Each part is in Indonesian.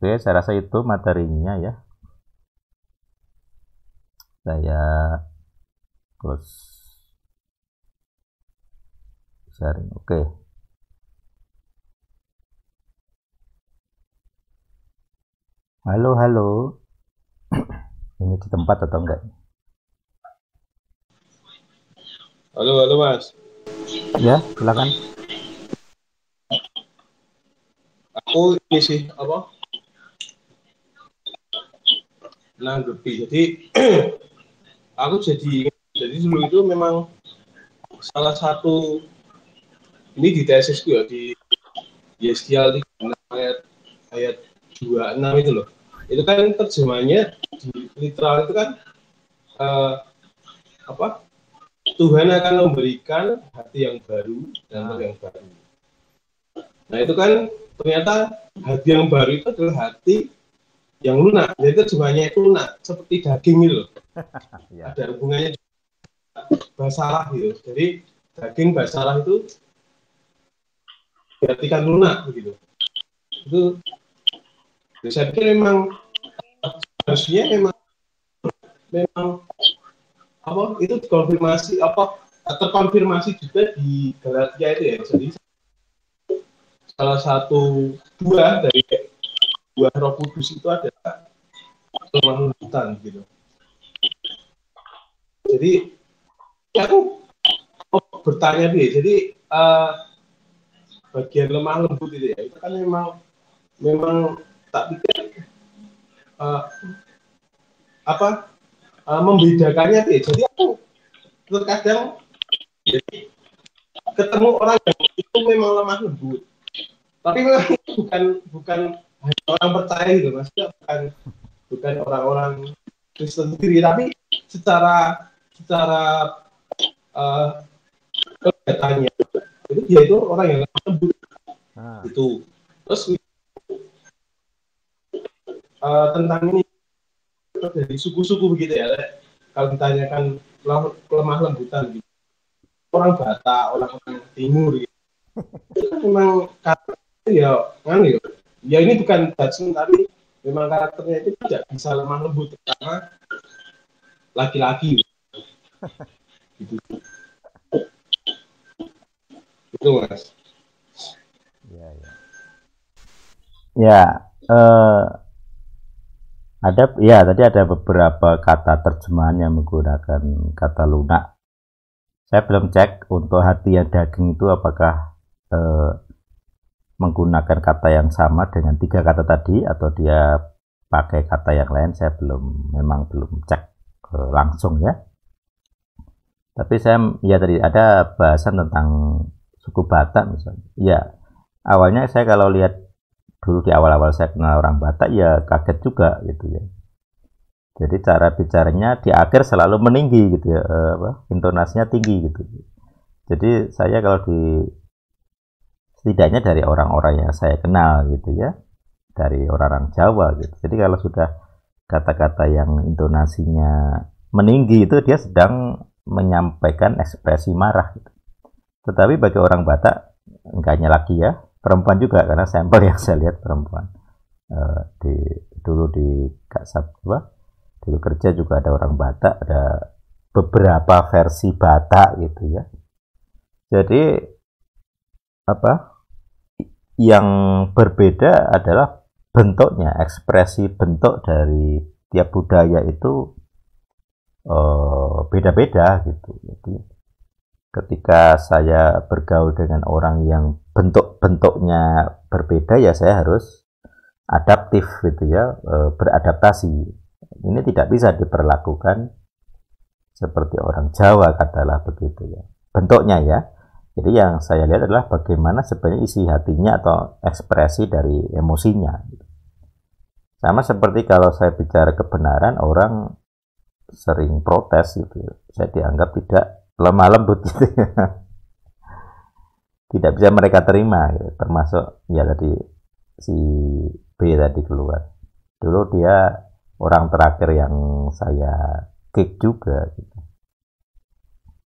Oke, saya rasa itu materinya ya. Saya close sharing. Oke. Halo, halo. Ini di tempat atau enggak? Halo, halo Mas. Ya, silakan. Aku ini sih nanggepi. Jadi aku jadi dulu itu memang salah satu ini di tesisku ya di Yeskial ayat ayat 26 itu loh. Itu kan terjemahnya di literal itu kan eh, apa? Tuhan akan memberikan hati yang baru dan roh yang baru. Nah itu kan ternyata hati yang baru itu adalah hati yang lunak. Jadi terjemahnya itu lunak seperti daging gitu loh. Ya. Ada hubungannya basalah gitu. Jadi daging basalah itu diartikan lunak begitu. Itu saya pikir memang harusnya memang itu dikonfirmasi terkonfirmasi juga di Galatia itu ya. Jadi salah satu buah dari buah Roh Kudus itu adalah kelembutan gitu. Jadi aku bertanya nih, jadi bagian lemah lembut itu ya, itu kan memang tak pikir uh, membedakannya nih. Jadi aku terkadang jadi ketemu orang yang itu memang lemah lembut, tapi memang bukan bukan hanya orang percaya gitu, maksudnya bukan orang-orang Kristen sendiri, tapi secara secara uh, kelihatannya itu dia itu orang yang lemah lembut itu. Terus tentang ini dari suku-suku begitu ya, kalau ditanyakan lemah lembutan gitu. Orang Batak, orang Timur gitu. Itu kan memang karakternya ya kan ya ini bukan judgement tapi memang karakternya itu tidak bisa lemah lembut karena laki-laki gitu. Itu Mas. Ya, ya. Ya, tadi ada beberapa kata terjemahan yang menggunakan kata lunak. Saya belum cek untuk hati yang daging itu apakah eh, menggunakan kata yang sama dengan tiga kata tadi atau dia pakai kata yang lain. Saya memang belum cek langsung ya. Tapi saya ya tadi ada bahasan tentang suku Batak misalnya. Ya, awalnya saya kalau lihat dulu di awal-awal saya kenal orang Batak ya kaget juga gitu ya. Jadi cara bicaranya di akhir selalu meninggi gitu ya, intonasinya tinggi gitu. Jadi saya kalau setidaknya dari orang-orang yang saya kenal gitu ya, dari orang-orang Jawa gitu. Jadi kalau sudah kata-kata yang intonasinya meninggi itu dia sedang menyampaikan ekspresi marah gitu. Tetapi bagi orang Batak enggak hanya laki ya, perempuan juga karena sampel yang saya lihat perempuan. Dulu di Kak Sabwa, dulu kerja juga ada orang Batak, ada beberapa versi Batak gitu ya. Jadi yang berbeda adalah bentuknya, ekspresi bentuk dari tiap budaya itu beda-beda gitu. Jadi ketika saya bergaul dengan orang yang bentuk-bentuknya berbeda ya saya harus adaptif gitu ya, beradaptasi. Ini tidak bisa diperlakukan seperti orang Jawa katalah begitu ya. Bentuknya ya. Jadi yang saya lihat adalah bagaimana sebenarnya isi hatinya atau ekspresi dari emosinya. Sama seperti kalau saya bicara kebenaran, orang sering protes gitu. Saya dianggap tidak lemah lembut gitu. Tidak bisa mereka terima gitu. Termasuk ya tadi si B tadi keluar. Dulu dia orang terakhir yang saya kick juga gitu.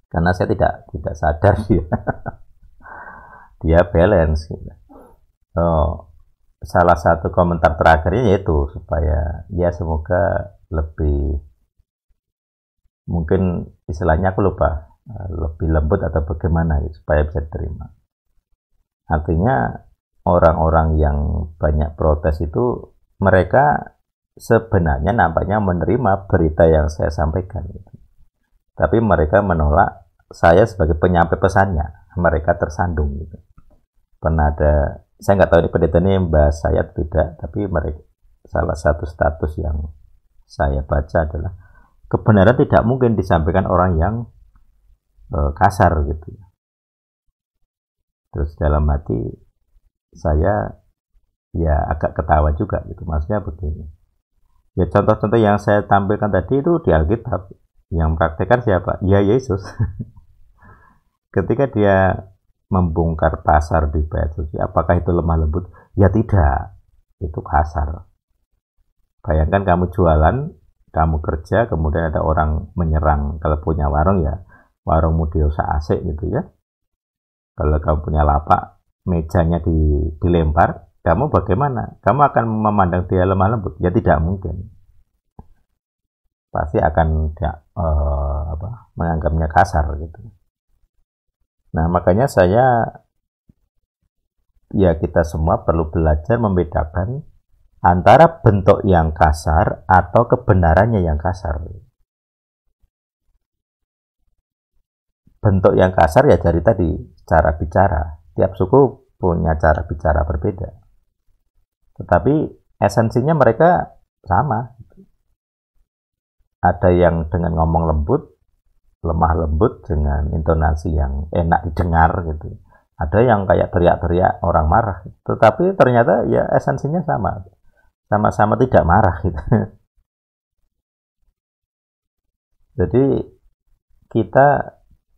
Karena saya tidak sadar dia balance gitu. Oh, salah satu komentar terakhirnya yaitu supaya ya semoga lebih, mungkin istilahnya aku lupa, lebih lembut atau bagaimana gitu, supaya bisa diterima. Artinya orang-orang yang banyak protes itu mereka sebenarnya nampaknya menerima berita yang saya sampaikan gitu. Tapi mereka menolak saya sebagai penyampai pesannya, mereka tersandung gitu. Pernah ada, saya nggak tahu ini pendeta ini bahas saya tidak, tapi mereka, salah satu status yang saya baca adalah kebenaran tidak mungkin disampaikan orang yang kasar gitu. Terus dalam hati saya ya agak ketawa juga gitu, maksudnya begini. Ya contoh-contoh yang saya tampilkan tadi itu di Alkitab, yang praktekkan siapa? Ya Yesus. Ketika dia membongkar pasar di bait suci, apakah itu lemah lembut? Ya tidak, itu kasar. Bayangkan kamu jualan, kamu kerja, kemudian ada orang menyerang. Kalau punya warung ya, warungmu dirusak AC gitu ya. Kalau kamu punya lapak, mejanya dilempar, kamu bagaimana? Kamu akan memandang dia lemah lembut? Ya tidak mungkin. Pasti akan menganggapnya kasar gitu. Nah, makanya kita semua perlu belajar membedakan antara bentuk yang kasar atau kebenarannya yang kasar. Bentuk yang kasar ya dari tadi, cara bicara. Tiap suku punya cara bicara berbeda. Tetapi esensinya mereka sama. Ada yang dengan ngomong lembut, lemah lembut dengan intonasi yang enak didengar gitu. Ada yang kayak teriak-teriak orang marah, tetapi ternyata ya esensinya sama, sama-sama tidak marah gitu. Jadi kita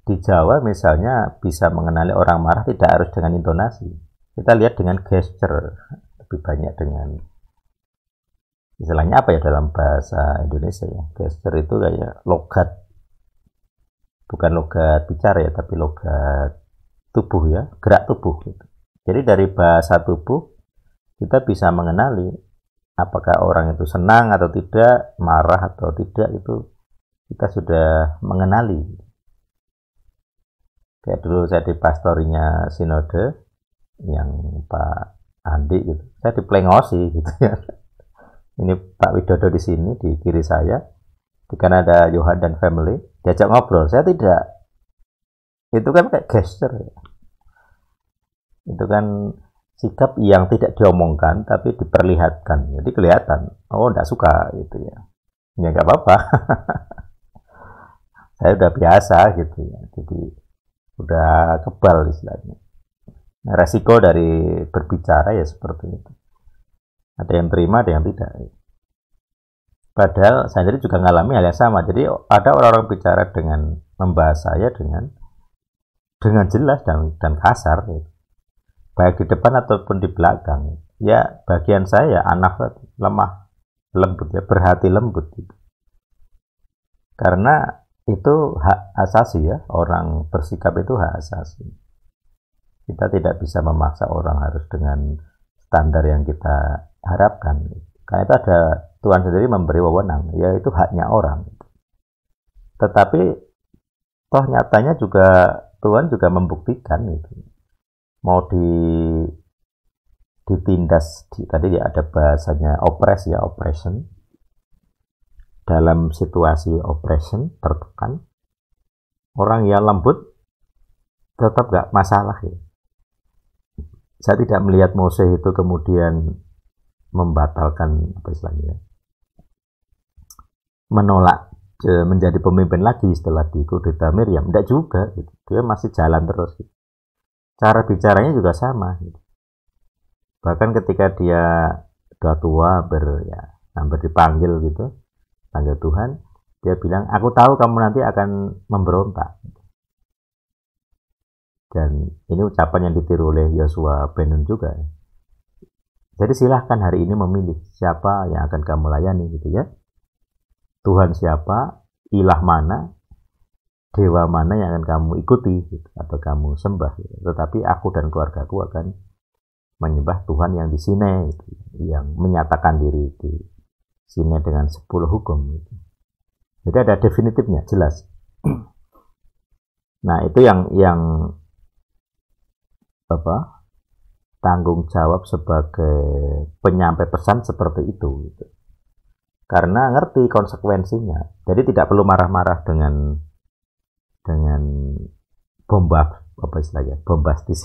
di Jawa misalnya bisa mengenali orang marah tidak harus dengan intonasi. Kita lihat dengan gesture, lebih banyak dengan istilahnya apa ya dalam bahasa Indonesia ya. Gesture itu kayak logat, bukan logat bicara ya, tapi logat tubuh ya, gerak tubuh gitu. Jadi dari bahasa tubuh kita bisa mengenali apakah orang itu senang atau tidak, marah atau tidak, itu kita sudah mengenali. Kayak dulu saya di pastorinya sinode yang Pak Andi gitu, saya diplengosi gitu ya. Ini Pak Widodo di sini di kiri saya, di kanan ada Johan dan family, diajak ngobrol, saya tidak. Itu kan kayak gesture ya. Itu kan sikap yang tidak diomongkan tapi diperlihatkan, jadi kelihatan, oh enggak suka gitu ya. Ya enggak apa-apa. Saya udah biasa gitu ya, jadi udah kebal istilahnya. Nah, resiko dari berbicara ya seperti itu. Ada yang terima, ada yang tidak. Padahal saya sendiri juga mengalami hal yang sama. Jadi ada orang-orang bicara dengan membahas saya dengan jelas dan kasar, gitu. Baik di depan ataupun di belakang. Ya bagian saya anak lemah lembut ya, berhati lembut gitu. Karena itu hak asasi ya, orang bersikap itu hak asasi. Kita tidak bisa memaksa orang harus dengan standar yang kita harapkan. Karena itu ada Tuhan sendiri memberi wewenang, yaitu haknya orang. Tetapi toh nyatanya juga Tuhan juga membuktikan itu. Mau ditindas tadi ya ada bahasanya oppress ya, oppression. Dalam situasi oppression, tertekan, orang yang lembut tetap gak masalah ya. Saya tidak melihat Mose itu kemudian membatalkan apa istilahnya, menolak menjadi pemimpin lagi setelah dikudeta Miriam. Tidak juga gitu. Dia masih jalan terus gitu. Cara bicaranya juga sama gitu. Bahkan ketika dia sudah tua hampir dipanggil gitu, panggil Tuhan, dia bilang, aku tahu kamu nanti akan memberontak. Dan ini ucapan yang ditiru oleh Yosua bin Nun juga. Jadi silahkan hari ini memilih siapa yang akan kamu layani gitu ya. Tuhan siapa, ilah mana, dewa mana yang akan kamu ikuti gitu, atau kamu sembah gitu. Tetapi aku dan keluargaku akan menyembah Tuhan yang di sini, gitu, yang menyatakan diri di sini dengan 10 hukum. Gitu. Jadi ada definitifnya, jelas. Nah itu yang apa, tanggung jawab sebagai penyampai pesan seperti itu. Gitu. Karena ngerti konsekuensinya, jadi tidak perlu marah-marah dengan bombastis